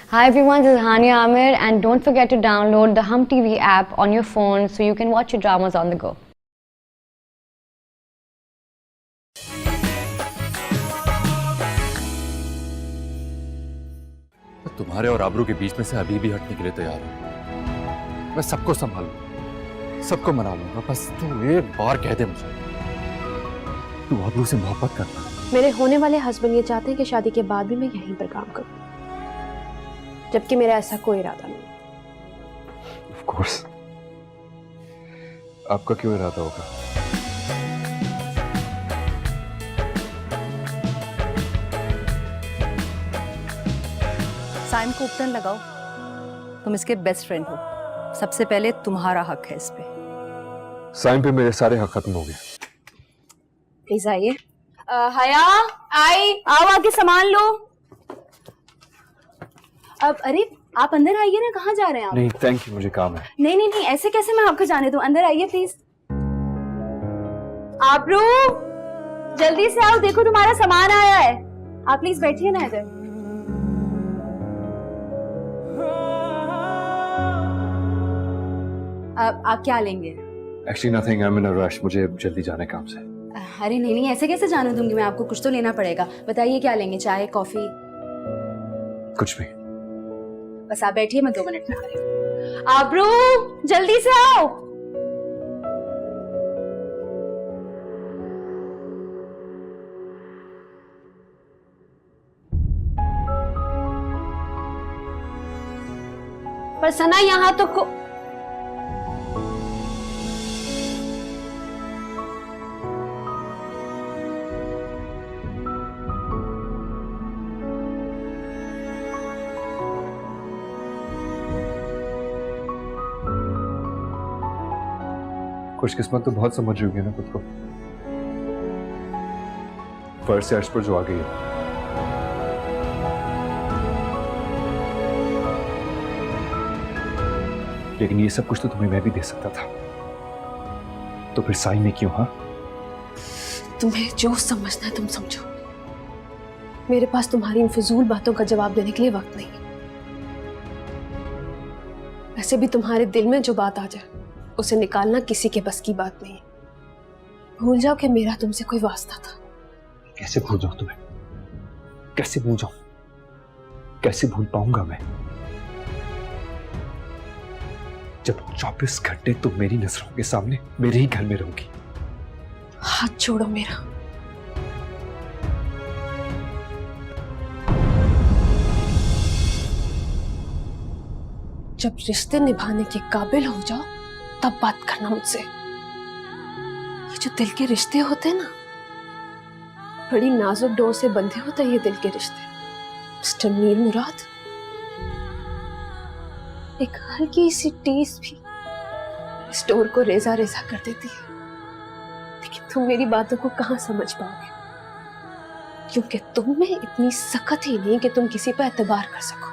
Hi everyone, this is Hania Amir and don't forget to download the Hum TV app on your phone so you can watch your dramas on the go. तुम्हारे और आबरू के बीच में से अभी भी हटने के लिए तैयार हूं। मैं सबको संभालूंगा, सबको मना लूंगा, बस तू एक बार कह दे मुझे तू आबरू से मोहब्बत करना। मेरे होने वाले हस्बैंड ये चाहते हैं कि शादी के बाद भी मैं यहीं पर काम करूं, जबकि मेरा ऐसा कोई इरादा नहीं। Of course, आपका क्यों इरादा होगा? साइम को उपटन लगाओ। तुम इसके बेस्ट फ्रेंड हो, सबसे पहले तुम्हारा हक है इस पे। साइम पे मेरे सारे हक खत्म हो गए। प्लीज आइए। हया आई, आओ आके सामान लो। अब अरे आप अंदर आइए ना, कहाँ जा रहे हैं आप? नहीं थैंक यू, मुझे काम है। नहीं नहीं नहीं, ऐसे कैसे मैं आपको जाने दूं? अंदर आइए प्लीज। आबरू जल्दी से आओ, देखो तुम्हारा सामान आया है। आप प्लीज बैठिए ना इधर। आप क्या लेंगे? Actually nothing, I am in a rush, मुझे जल्दी जाने काम से। अरे नहीं नहीं, ऐसे कैसे जाने दूंगी मैं आपको, कुछ तो लेना पड़ेगा। बताइए क्या लेंगे, चाय कॉफी? कुछ भी। बस आप बैठिए, मैं 2 मिनट में आ रही हूँ। आबरू जल्दी से आओ। पर सना यहाँ तो खुशकिस्मत तो बहुत समझ रही है ना खुद को। फर्स्ट से अर्श पर जो आ गई है। लेकिन ये सब कुछ तो तुम्हें मैं भी दे सकता था, तो फिर साई में क्यों? हाँ, तुम्हें जो समझना है तुम समझो। मेरे पास तुम्हारी इन फिजूल बातों का जवाब देने के लिए वक्त नहीं है। वैसे भी तुम्हारे दिल में जो बात आ जाए उसे निकालना किसी के बस की बात नहीं है। भूल जाओ कि मेरा तुमसे कोई वास्ता था। कैसे भूल जाऊं तुम्हें? कैसे भूल जाऊं? कैसे भूल पाऊंगा मैं, जब 24 घंटे तुम मेरी नजरों के सामने मेरे ही घर में रहोगी। हाथ छोड़ो मेरा। जब रिश्ते निभाने के काबिल हो जाओ तब बात करना मुझसे। ये जो दिल के रिश्ते होते हैं ना, बड़ी नाजुक डोर से बंधे होते हैं ये दिल के रिश्ते। मिस्टर मीर मुराद, एक हल्की सी टीस भी इस डोर को रेजा रेजा कर देती है। लेकिन तुम मेरी बातों को कहाँ समझ पाओगे, क्योंकि तुम में इतनी सख्त ही नहीं कि तुम किसी पर एतबार कर सको,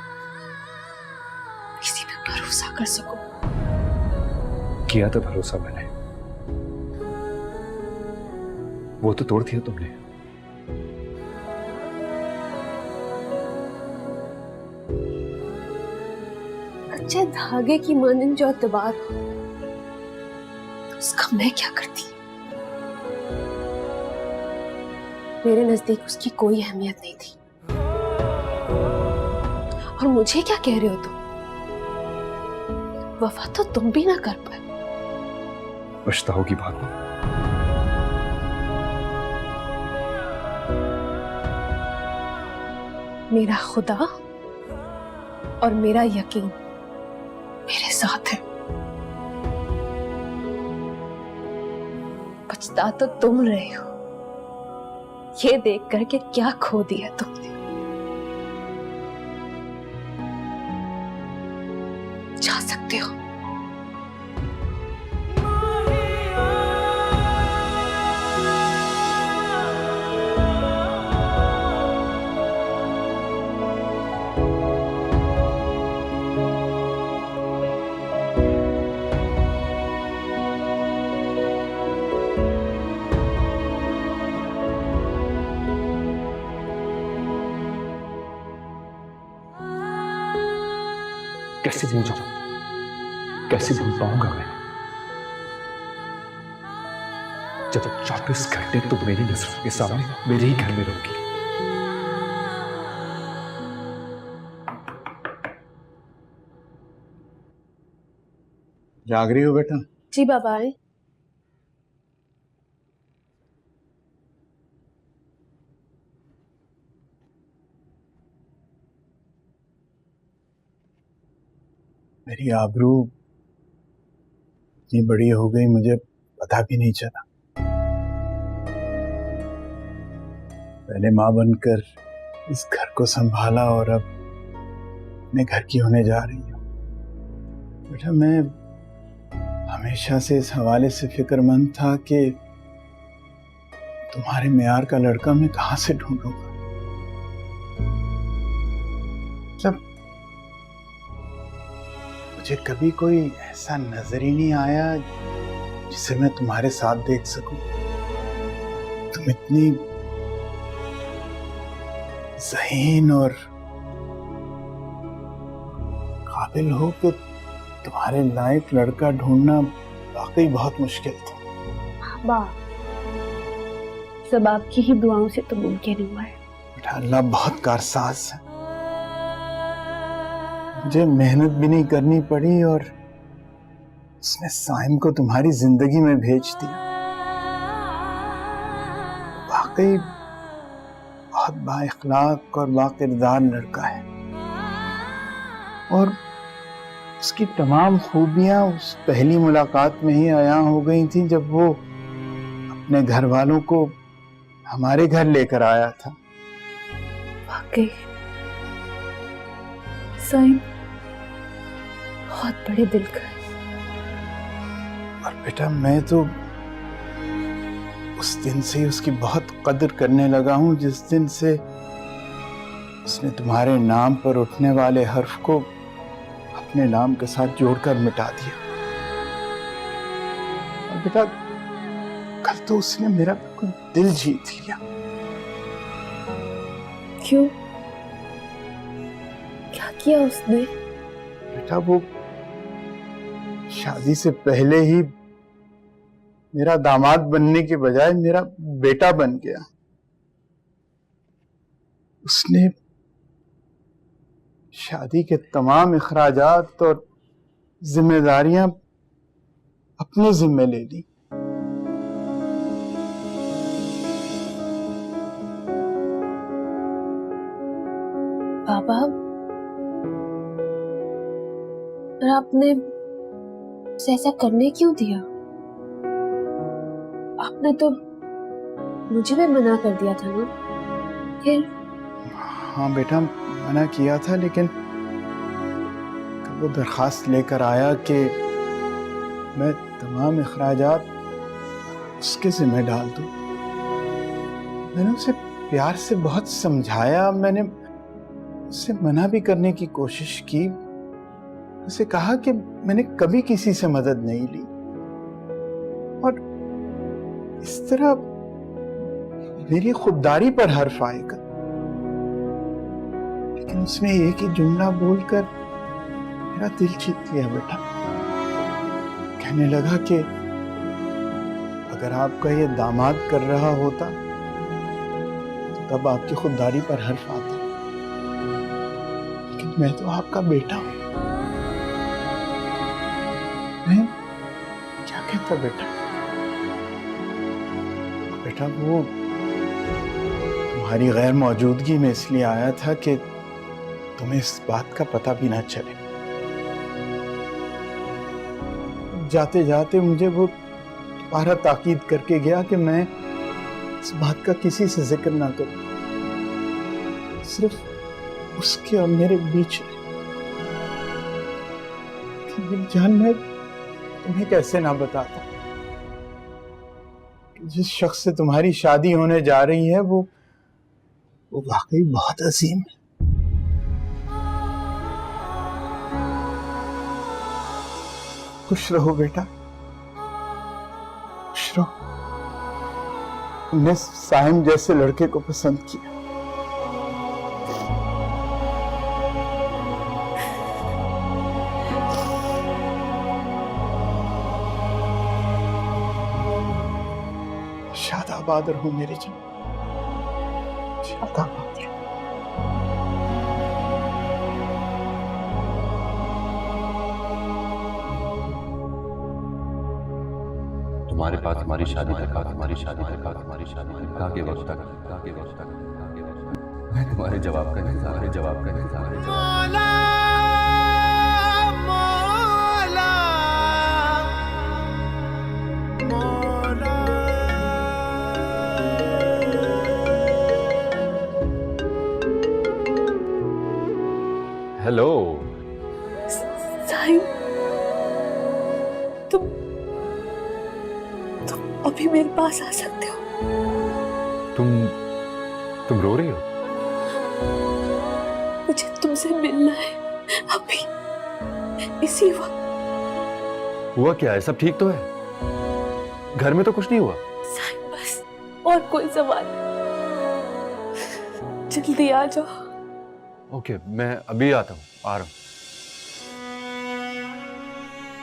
किसी पर भरोसा कर सको। किया था भरोसा मैंने, वो तो तोड़ दिया तुमने। अच्छे धागे की मानन जो एतबार हो, उसका मैं क्या करती? मेरे नजदीक उसकी कोई अहमियत नहीं थी। और मुझे क्या कह रहे हो तुम? वफा तो तुम भी ना कर पाए। पछताओगी बात में। मेरा खुदा और मेरा यकीन मेरे साथ है। पछता तो तुम रहे हो, ये देख कर के क्या खो दिया तुमने। जा सकते हो। कैसे भूल जाऊं, कैसे भूल पाऊंगा मैं जब 24 घंटे तो मेरी नजरों के सामने मेरे ही घर में रहोगी। जाग रही हो बेटा? जी बाबा आए। मेरी आबरू इतनी बड़ी हो गई, मुझे पता भी नहीं चला। पहले माँ बनकर इस घर को संभाला और अब अपने घर की होने जा रही हूँ। बेटा मैं हमेशा से इस हवाले से फिक्रमंद था कि तुम्हारे मेयार का लड़का मैं कहाँ से ढूंढूंगा। मतलब मुझे कभी कोई ऐसा नजर ही नहीं आया जिसे मैं तुम्हारे साथ देख सकूं। तुम इतनी ज़हीन और काबिल हो कि तुम्हारे लायक लड़का ढूंढना वाकई बहुत मुश्किल था। बाबा सब आपकी ही दुआओं से तो मुमकिन हुआ है। बेटा अल्लाह बहुत कारसाज है। मुझे मेहनत भी नहीं करनी पड़ी और उसने साइम को तुम्हारी जिंदगी में भेज दिया। वाकई बहुत बाइखलाक और बाकिरदार लड़का है और उसकी तमाम खूबियां उस पहली मुलाकात में ही आया हो गई थी जब वो अपने घर वालों को हमारे घर लेकर आया था। वाकई साइम बहुत बड़े दिल का है। और बेटा मैं तो उस दिन से ही उसकी बहुत कदर करने लगा हूं जिस दिन से उसने तुम्हारे नाम पर उठने वाले हर्फ को अपने नाम के साथ जोड़कर मिटा दिया। और बेटा कल तो उसने मेरा बिल्कुल दिल जीत लिया। क्यों? क्या किया उसने? बेटा वो शादी से पहले ही मेरा दामाद बनने के बजाय मेरा बेटा बन गया। उसने शादी के तमाम इखराजात और जिम्मेदारियां अपने जिम्मे ले ली। बाबा पर आपने उसे ऐसा करने क्यों दिया? आपने तो मुझे भी मना कर दिया था ना। फिर हाँ बेटा मना किया था, लेकिन वो दरखास्त लेकर आया कि मैं तमाम इखराजात उसके जिम्मे डाल दूं। मैंने उसे प्यार से बहुत समझाया, मैंने उसे मना भी करने की कोशिश की, उसे कहा कि मैंने कभी किसी से मदद नहीं ली और इस तरह मेरी खुददारी पर हर्फ आएगा। लेकिन उसने एक ही जुमला बोलकर मेरा दिल जीत लिया बेटा। कहने लगा कि अगर आपका ये दामाद कर रहा होता तो तब आपकी खुददारी पर हर्फ आता, लेकिन मैं तो आपका बेटा हूं। मैं क्या कहता बेटा? बेटा वो तुम्हारी गैर मौजूदगी में इसलिए आया था कि तुम्हें इस बात का पता भी ना चले। जाते जाते मुझे वो दोबारा ताकीद करके गया कि मैं इस बात का किसी से जिक्र ना करूं, सिर्फ उसके और मेरे बीच। मेरी जान मैं तुम्हें कैसे ना बताता कि जिस शख्स से तुम्हारी शादी होने जा रही है वो वाकई बहुत अजीम है। खुश रहो बेटा, खुश रहो। तुमने साइम जैसे लड़के को पसंद किया। आबाद रहो मेरी जान, शाद आबाद रहो। तुम्हारे पास हमारी शादी तक तुम्हारी शादी तक तुम्हारी शादी तक के वक्त तक मैं तुम्हारे जवाब का इंतजार हेलो साहिल, तुम अभी मेरे पास आ सकते हो? तुम रो रही हो? मुझे तुमसे मिलना है अभी, इसी वक्त। हुआ क्या है? सब ठीक तो है? घर में तो कुछ नहीं हुआ? साहिल बस और कोई सवाल नहीं, जल्दी आ जाओ। ओके, मैं अभी आता हूँ, आ रहा हूँ।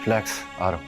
रिलैक्स, आ रहा हूँ।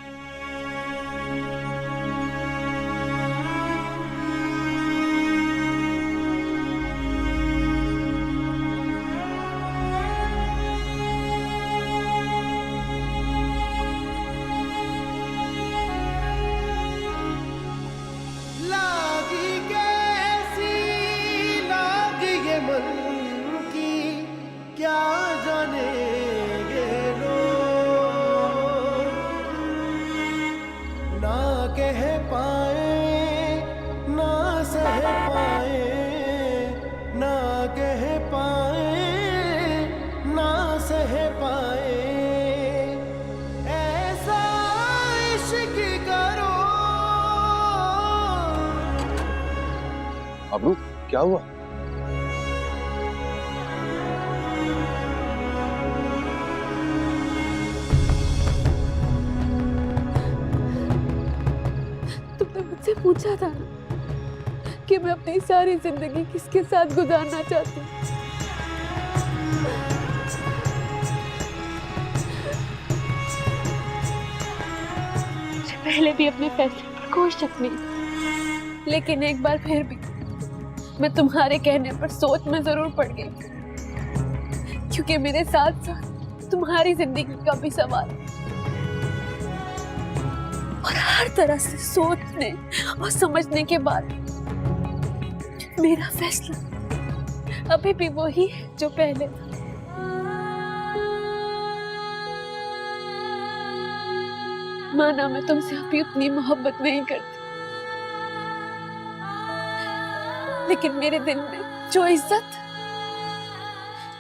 अबरू, क्या हुआ? तुमने मुझसे पूछा था ना कि मैं अपनी सारी जिंदगी किसके साथ गुजारना चाहती हूँ। मुझे पहले भी अपने फैसले पर कोई शक नहीं था, लेकिन एक बार फिर भी मैं तुम्हारे कहने पर सोच में जरूर पड़ गई, क्योंकि मेरे साथ साथ तुम्हारी जिंदगी का भी सवाल है। और हर तरह से सोचने और समझने के बाद मेरा फैसला अभी भी वही है जो पहले था। माना मैं तुमसे अभी उतनी मोहब्बत नहीं करती, लेकिन मेरे दिल में जो इज्जत,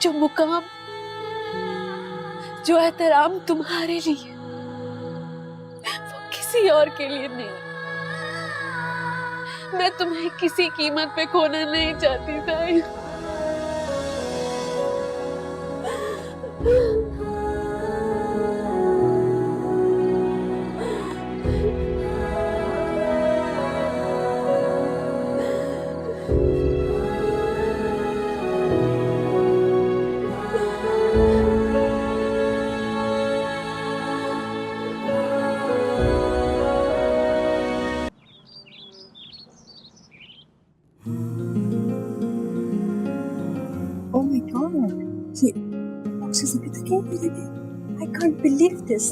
जो मुकाम, जो एहतराम तुम्हारे लिए, वो किसी और के लिए नहीं। मैं तुम्हें किसी कीमत पे खोना नहीं चाहती साहिल। Oh my God! ये boxes अभी तक क्यों नहीं लगे? I can't believe this.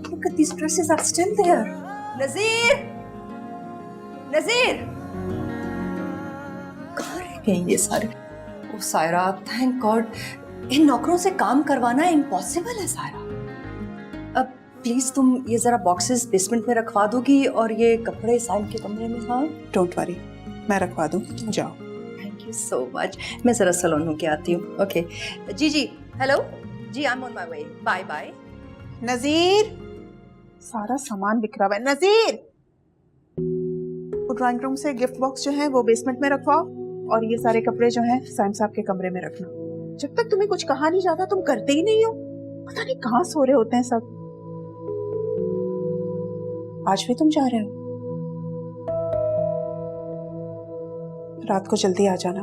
Look at these dresses are still there. नज़ीर, नज़ीर, कहाँ रह गए ये सारे? ओ सायरा, thank God. इन नौकरों से काम करवाना इम्पॉसिबल है सायरा। अब प्लीज तुम ये जरा बॉक्सेस बेसमेंट में रखवा दोगी और ये कपड़े साइम के कमरे में। हाँ, डोंट वरी, मैं रखवा दूँ, जाओ। Thank you so much. मैं जरा सलोन होके आती हूँ। ओके जी जी, हेलो जी, I am on my way, bye bye. Nazir, सारा सामान बिखरा हुआ है। नजीर, वो ड्राइंग रूम से गिफ्ट बॉक्स जो है वो बेसमेंट में रखवाओ, और ये सारे कपड़े जो हैं साइम साहब के कमरे में रखना। जब तक तुम्हें कुछ कहा नहीं जाता तुम करते ही नहीं हो। पता नहीं कहाँ सो रहे होते हैं सब। आज भी तुम जा रहे हो? रात को जल्दी आ जाना,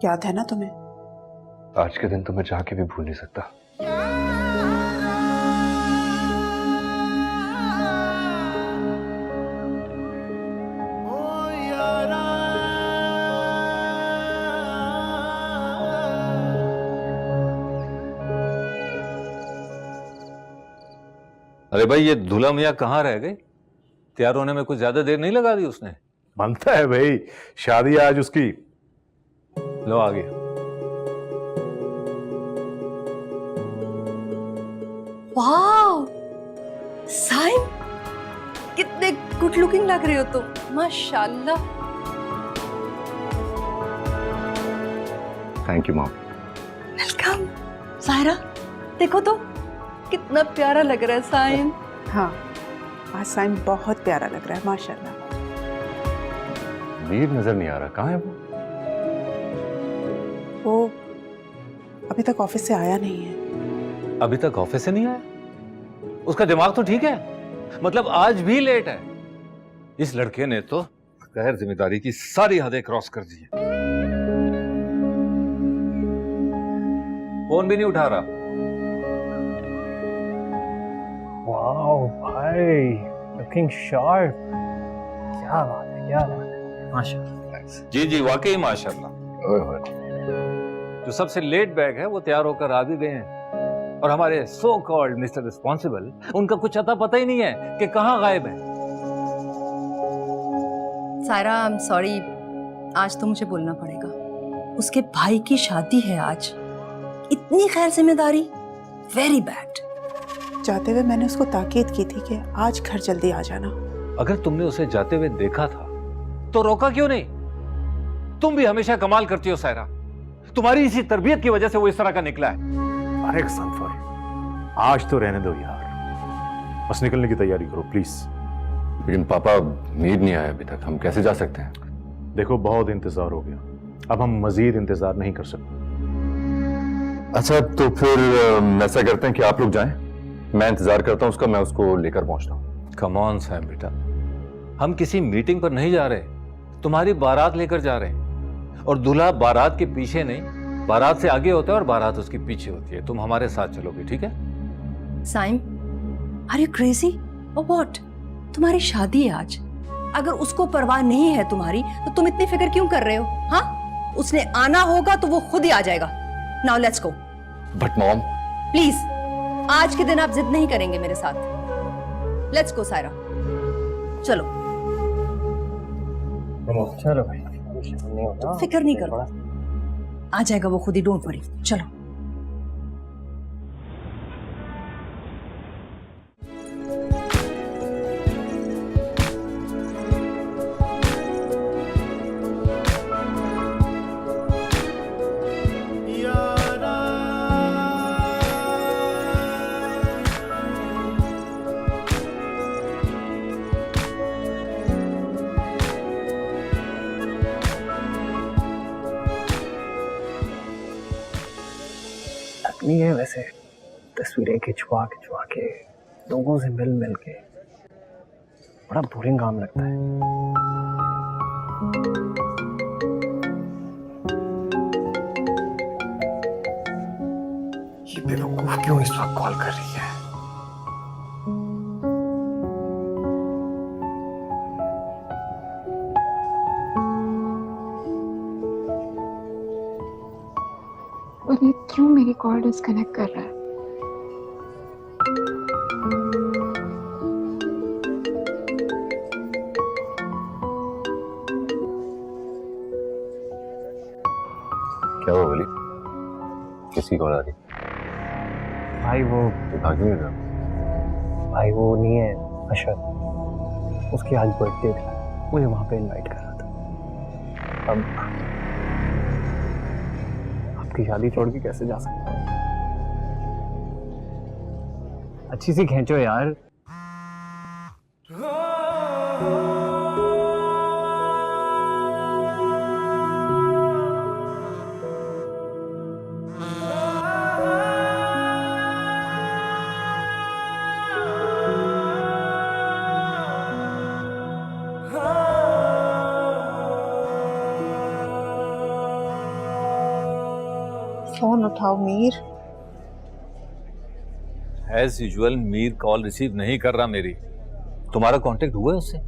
याद है ना तुम्हें? आज के दिन तो मैं चाह के भी भूल नहीं सकता। अरे भाई, ये दूल्हा मियाँ कहाँ रह गई? तैयार होने में कुछ ज्यादा देर नहीं लगा दी उसने? बनता है भाई, शादी आज उसकी। लो आ गया। वाह साइम, कितने गुड लुकिंग लग रहे हो तुम, माशाल्लाह। Thank you mom. Welcome. Saira देखो तो कितना प्यारा लग रहा है साइम। हाँ, आज साइम बहुत प्यारा लग रहा है माशाल्लाह। मीर नजर नहीं आ रहा, कहाँ है वो अभी तक ऑफिस से आया नहीं है। अभी तक ऑफिस से नहीं आया? उसका दिमाग तो ठीक है, मतलब आज भी लेट है। इस लड़के ने तो गैर जिम्मेदारी की सारी हदें क्रॉस कर दी है। फोन भी नहीं उठा रहा। वाओ भाई, लुकिंग शार्प। क्या बात है, क्या बात है, माशाल्लाह। जी जी, वाकई माशाल्लाह। जो सबसे लेट बैग है वो तैयार होकर आ भी गए हैं, और हमारे सो कॉल्ड मिस्टर रिस्पॉन्सिबल, उनका कुछ अता पता ही नहीं है कि कहाँ गायब है। सायरा, आई एम सॉरी, आज तो मुझे बोलना पड़ेगा। उसके भाई की शादी है आज। इतनी खैर जिम्मेदारी, वेरी बैड। जाते हुए मैंने उसको ताकीद की थी कि आज घर जल्दी आ जाना। अगर तुमने उसे जाते हुए देखा था तो रोका क्यों नहीं? तुम भी हमेशा कमाल करती हो सायरा, तुम्हारी इसी तरबियत की वजह से वो इस तरह का निकला है। अरे सनफर, आज तो रहने दो यार, बस निकलने की तैयारी करो प्लीज। लेकिन पापा, मीर नहीं आया अभी तक, हम कैसे जा सकते हैं? देखो बहुत इंतजार हो गया, अब हम मजीद इंतजार नहीं कर सकते। अच्छा तो फिर ऐसा करते हैं कि आप लोग जाएं, मैं इंतजार करता हूं उसका, मैं उसको लेकर पहुंचता हूं। कम ऑन सैम बेटा, हम किसी मीटिंग पर नहीं जा रहे, तुम्हारी बारात लेकर जा रहे हैं। और दूल्हा बारात के पीछे नहीं, बारात से आगे होता है और बारात उसके पीछे होती है। तुम हमारे साथ चलोगे, ठीक है? साइम, आर यू क्रेजी और व्हाट? तुम्हारी शादी है आज। अगर उसको परवाह नहीं है तुम्हारी, तो तुम इतनी फिक्र क्यों कर रहे हो? हाँ, उसने आना होगा तो वो खुद ही आ जाएगा। Now let's go. But mom, please, आज के दिन आप जिद नहीं करेंगे मेरे साथ। लेट्स गो सायरा, चलो। चलो भाई, नहीं होगा, फिक्र नहीं करो, आ जाएगा वो खुद ही, डोंट वरी। चलो। नहीं है वैसे, तस्वीरें खिंचवा खिंचवा के, लोगों से मिल मिल के, बड़ा बोरिंग काम लगता है। ये बेवकूफ क्यों इस वक्त कॉल कर रही है? और ये क्यों मेरी कॉल डिस्कनेक्ट कर रहा है? क्या हुआ वली? किसकी कॉल आ रही? भाई वो भाग नहीं रहा? भाई वो नहीं है अशर, उसकी आज बर्थडे थी, मुझे वहां पे इनवाइट कर रहा था। अब आपकी शादी छोड़ के कैसे जा सकता हूँ? अच्छी सी खींचो यार। फोन उठाओ Mir. As usual Mir call receive नहीं कर रहा मेरी। तुम्हारा कांटेक्ट हुआ है उससे?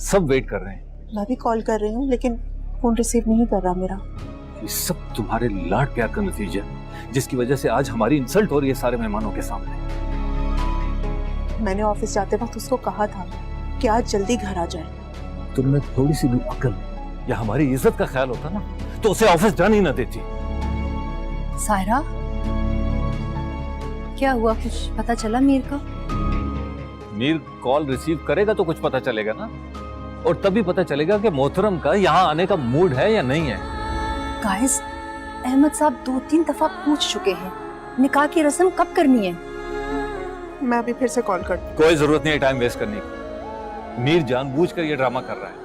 सब वेट कर रहे हैं। मैं भी कॉल कर रही हूँ लेकिन फोन रिसीव नहीं कर रहा मेरा। ये सब तुम्हारे लाड प्यार का नतीजा है, जिसकी वजह से आज हमारी इंसल्ट हो रही है सारे मेहमानों के सामने। मैंने ऑफिस जाते वक्त उसको कहा था कि आज जल्दी घर आ जाए। तुमने थोड़ी सी भी अकल या हमारी इज्जत का ख्याल होता ना तो उसे ऑफिस जाने ही ना देती। सायरा, क्या हुआ, कुछ पता चला मीर का? मीर कॉल रिसीव करेगा तो कुछ पता चलेगा ना, और तभी पता चलेगा कि मोहतरम का यहाँ आने का मूड है या नहीं है। गाइस, अहमद साहब 2-3 दफा पूछ चुके हैं निकाह की रस्म कब करनी है। मैं अभी फिर से कॉल कर। कोई जरूरत नहीं है टाइम वेस्ट करने की। मीर जानबूझकर ये ड्रामा कर रहा है।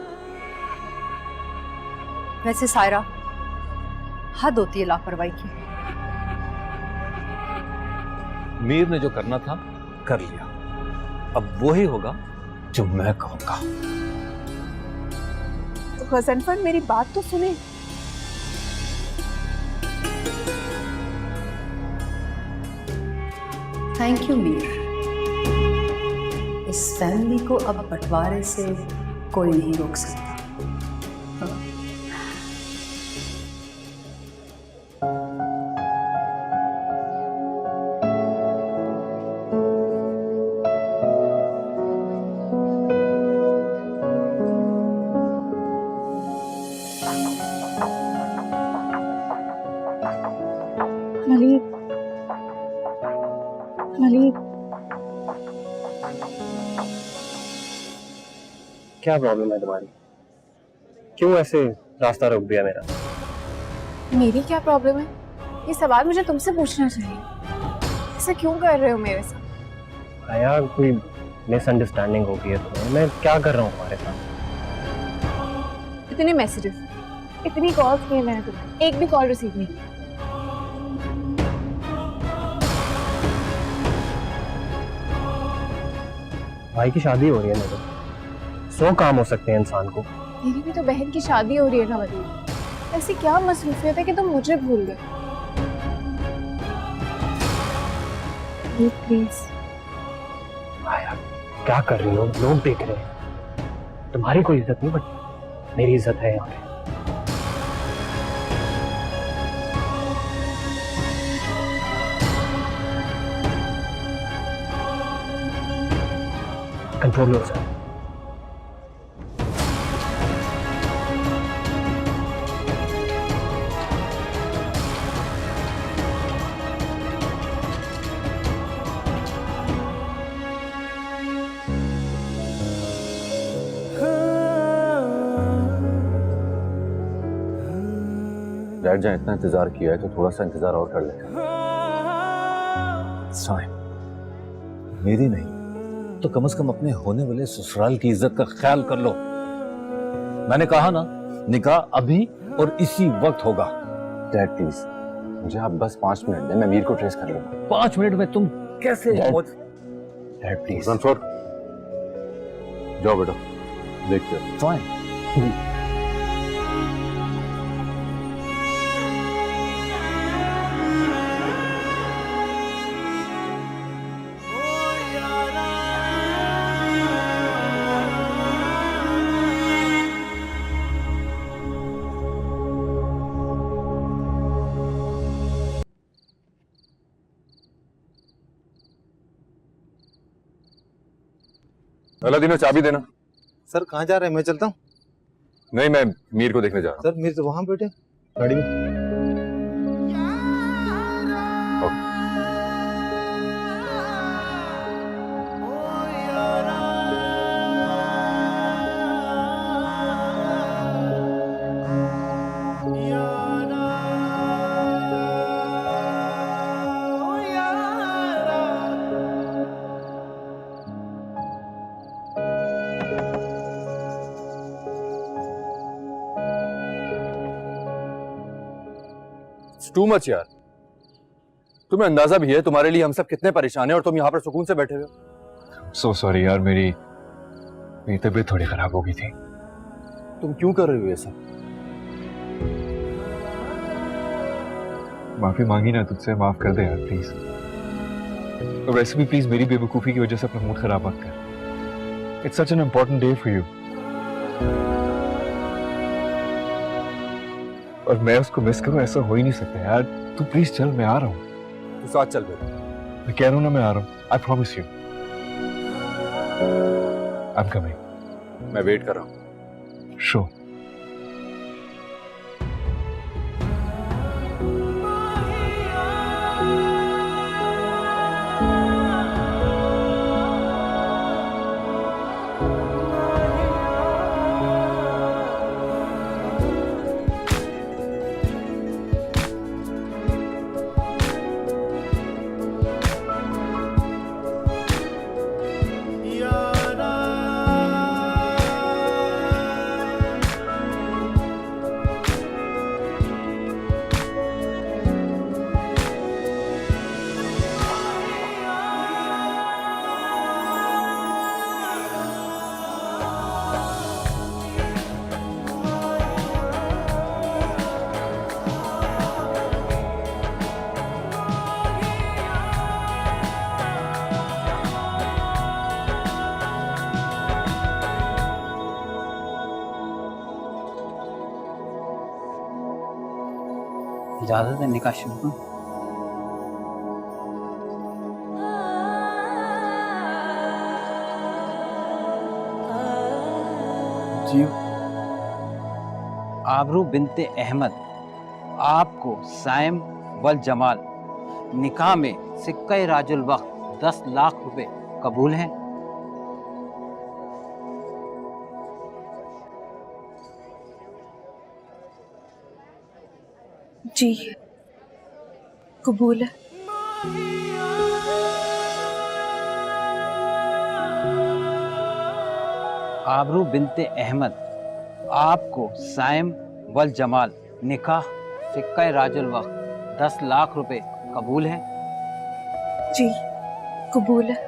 वैसे सायरा, हद होती है लापरवाही की। मीर ने जो करना था कर लिया, अब वो ही होगा जो मैं कहूंगा। तो गजनफर, मेरी बात तो सुने। Thank you Mir. इस फैमिली को अब बंटवारे से कोई नहीं रोक सकता। मलिक, मलिक, क्या प्रॉब्लम है तुम्हारी? क्यों ऐसे रास्ता रोक दिया मेरा? मेरी क्या प्रॉब्लम है? ये सवाल मुझे तुमसे पूछना चाहिए। ऐसा क्यों कर रहे हो मेरे साथ? यार, कोई मिसअंडरस्टैंडिंग हो गई है तुम्हें। मैं क्या कर रहा हूँ तुम्हारे साथ? इतने मैसेजेस, इतनी कॉल्स किए मैंने तुम्हें, एक भी कॉल रिसीव नहीं की। भाई की शादी हो रही है मेरे, 100 काम हो सकते हैं इंसान को। मेरी भी तो बहन की शादी हो रही है ना वलीद। ऐसी क्या मसरूफियत है कि तुम मुझे भूल गए? प्लीज। यार, क्या कर रही हो? लोग देख रहे हैं। तुम्हारी कोई इज्जत नहीं, बट मेरी इज्जत है यहाँ पे। Control yourself. डैड जहाँ इतना इंतजार किया है तो थोड़ा सा इंतजार और कर लेते हैं। मेरी नहीं तो कम से कम अपने होने वाले ससुराल की इज्जत का ख्याल कर लो। मैंने कहा ना, निकाह अभी और इसी वक्त होगा। डैड प्लीज, मुझे आप बस 5 मिनट दें, मैं मीर को ट्रेस कर लूंगा। 5 मिनट में तुम कैसे? Dad please. जाओ बेटा, देखते हो। फाइन। अलादीनो, चाबी देना। सर कहाँ जा रहे हैं? मैं चलता हूँ। नहीं, मैं मीर को देखने जा रहा हूँ। सर मीर तो वहां बैठे गाड़ी में। टू मच यार। तुम्हें अंदाजा भी है तुम्हारे लिए हम सब कितने परेशान हैं और तुम यहाँ पर सुकून से बैठे हुए हो। सो सॉरी यार, मेरी तबीयत थोड़ी खराब हो गई थी। तुम क्यों कर रहे हो ये सब? माफी मांगी ना तुझसे, माफ कर दे यार प्लीज। और वैसे भी प्लीज मेरी बेवकूफी की वजह से अपना मूड खराब मत कर। It's such an important day for you. और मैं उसको मिस करूं, ऐसा हो ही नहीं सकता यार। तू प्लीज चल, मैं आ रहा हूँ। तू साथ चल बेटा। मैं कह रहा हूँ ना, मैं आ रहा हूँ। I promise you. I'm coming. मैं वेट कर रहा हूँ। Sure. इजाजत है निकाह शुरू करूं? जी आबरू बिनते अहमद आपको साइम वल जमाल निकाह में सिक्का राजुल वक्त 10 लाख रुपए कबूल हैं? जी कबूल है। आबरू बिनते अहमद आपको साइम वल जमाल निकाह सिक्का राजुल वक्त 10 लाख रुपए कबूल हैं? जी कबूल है।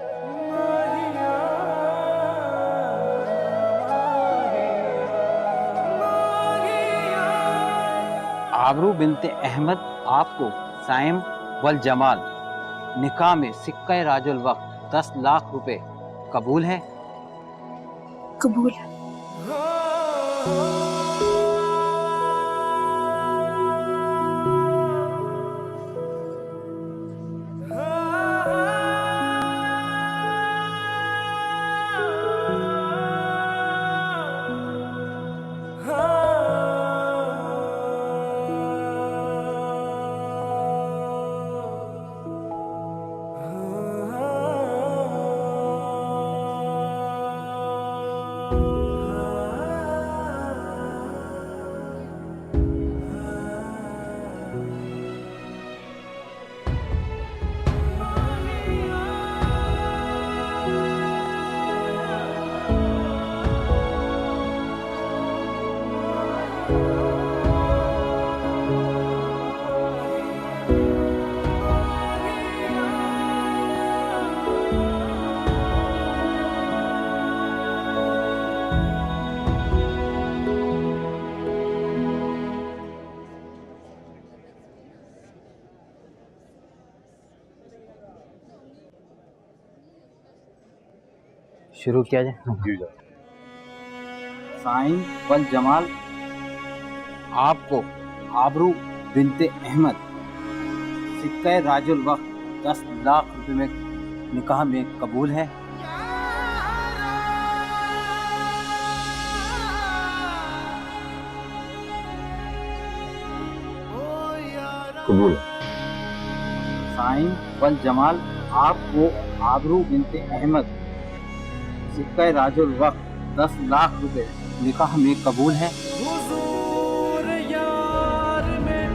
आबरू बिनते अहमद आपको साइम वल जमाल निकाह में सिक्का राजुल वक्त 10 लाख रुपए कबूल है? कबूल है। शुरू किया जाए। साइम वल जमाल आपको आबरू बिनते अहमद सिक्का राजुल वक्त 10 लाख रुपए में निकाह में कबूल है? कबूल। साइम वल जमाल आपको आबरू बिनते अहमद सिक्का राजुल वक्त 10 लाख रुपए निकाह में कबूल है? हुजूर यार में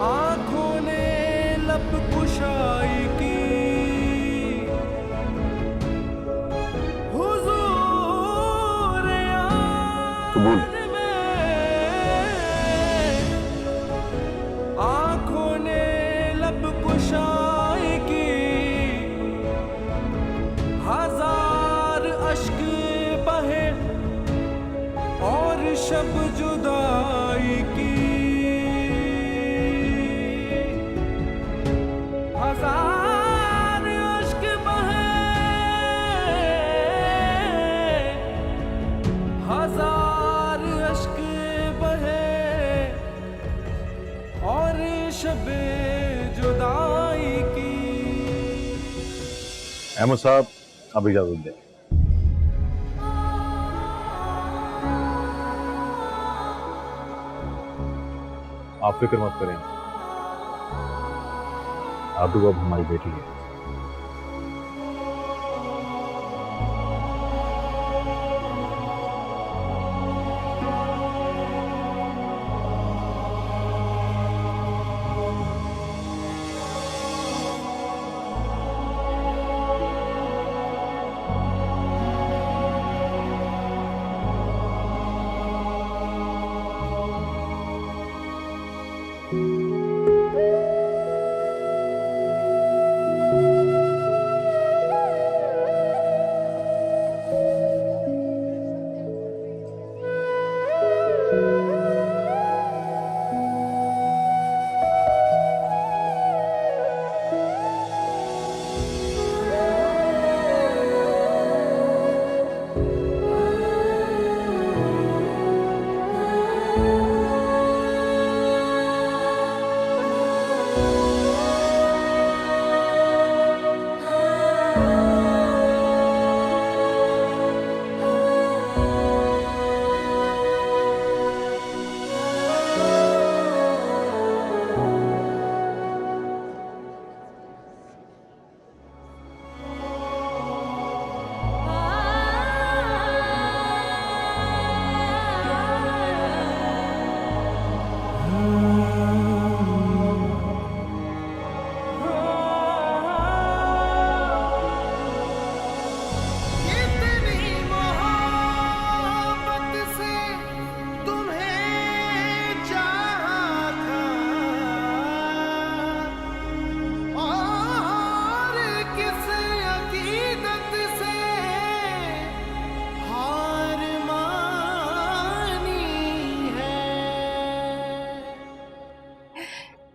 आँखों ने लब कुशाई की, हुजूर यार कबूल। आँखों ने लब कुशाई की, हजार अश्क बहे और शब जुदाई की, हजार अश्क बहे, हजार अश्क बहे और शब जुदाई की। अहमद साहब अब इजाजत दें। आप फिक्र मत करें, आबरू अब हमारी बेटी है।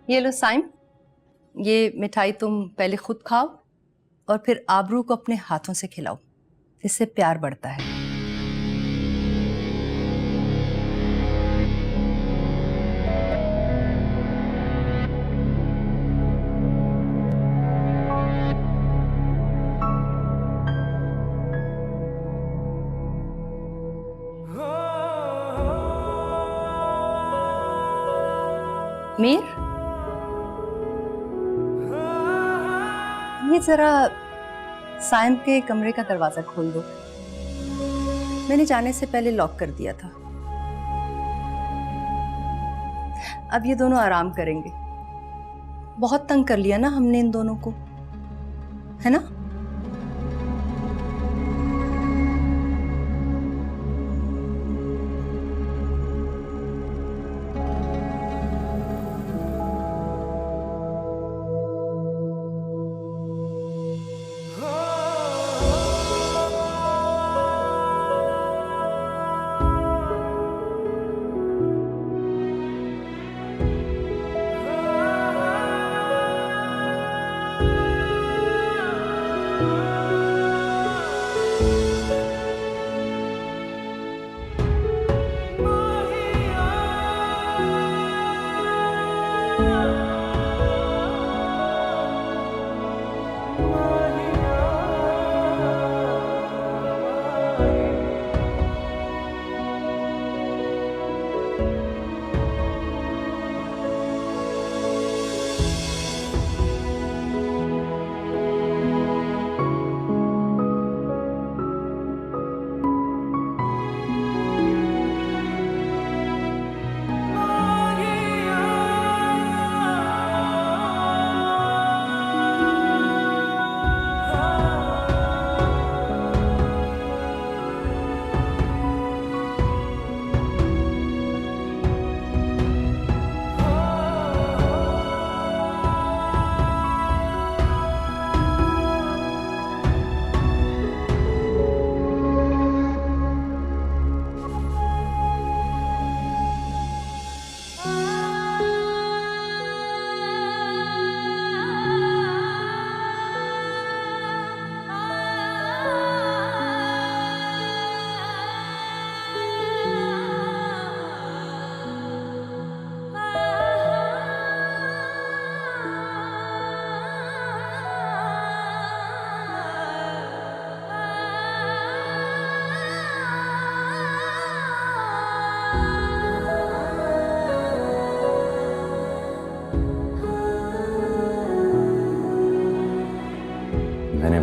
ये लो साइम, ये मिठाई तुम पहले खुद खाओ और फिर आबरू को अपने हाथों से खिलाओ, इससे प्यार बढ़ता है। मीर, ये जरा साइम के कमरे का दरवाजा खोल दो, मैंने जाने से पहले लॉक कर दिया था। अब ये दोनों आराम करेंगे, बहुत तंग कर लिया ना हमने इन दोनों को, है ना?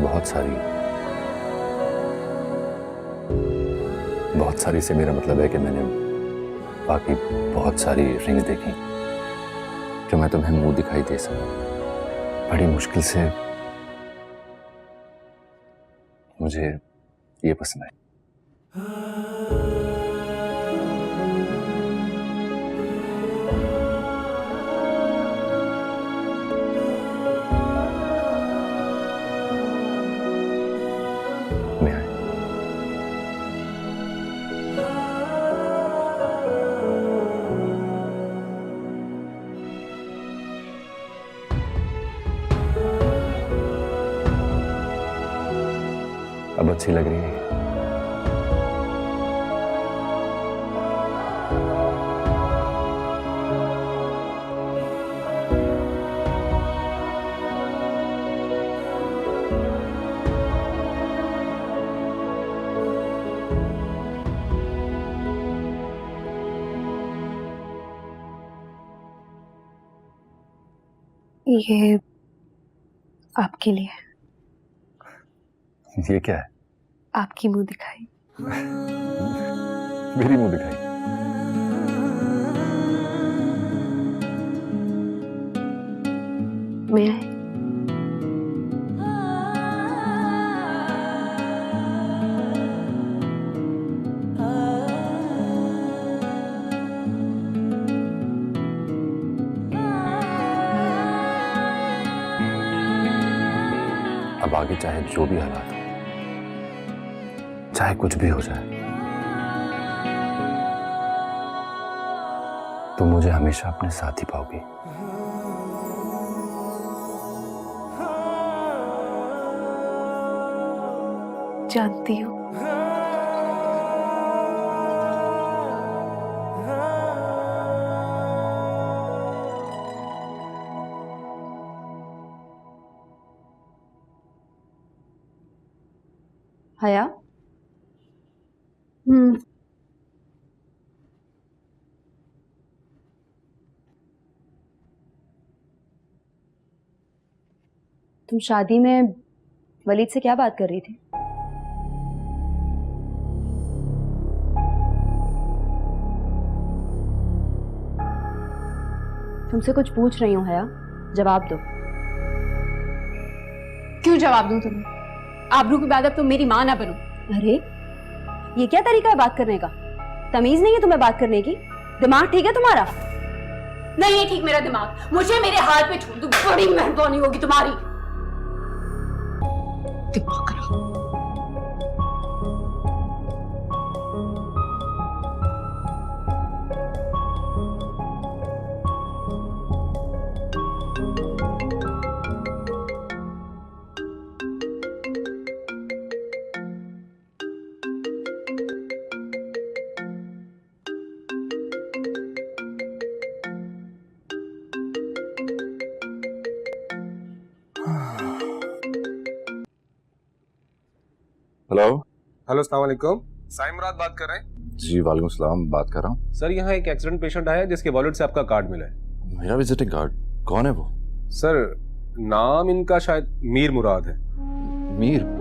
बहुत सारी से मेरा मतलब है कि मैंने बाकी बहुत सारी रिंग्स देखी जो मैं तुम्हें मुंह दिखाई दे सकूं। बड़ी मुश्किल से मुझे ये पसंद है। मैं आए। अब अच्छी लग रही है। ये आपके लिए। ये क्या है? आपकी मुंह दिखाई। मेरी मुंह दिखाई? मैं आए। अब आगे चाहे जो भी हालात हो, चाहे कुछ भी हो जाए, तुम मुझे हमेशा अपने साथ ही पाओगी। जानती हूँ। हया, तुम शादी में वलीद से क्या बात कर रही थी? तुमसे कुछ पूछ रही हूँ हया, जवाब दो। क्यों जवाब दूं तुम्हें? आबरू की बाद अब तुम मेरी माँ ना बनो। अरे ये क्या तरीका है बात करने का? तमीज नहीं है तुम्हें बात करने की? दिमाग ठीक है तुम्हारा? नहीं है ठीक मेरा दिमाग। मुझे मेरे हाथ पे छोड़ दो, बड़ी मेहरबानी होगी तुम्हारी। दिमाग खराब। हेलो। हेलो, अस्सलाम वालेकुम। साइम मुराद बात कर रहे हैं? जी वालेकुम सलाम, बात कर रहा हूँ। सर, यहाँ एक एक्सीडेंट पेशेंट आया है जिसके वॉलेट से आपका कार्ड मिला है। मेरा विजिटिंग कार्ड? कौन है वो? सर, नाम इनका शायद मीर मुराद है। मीर?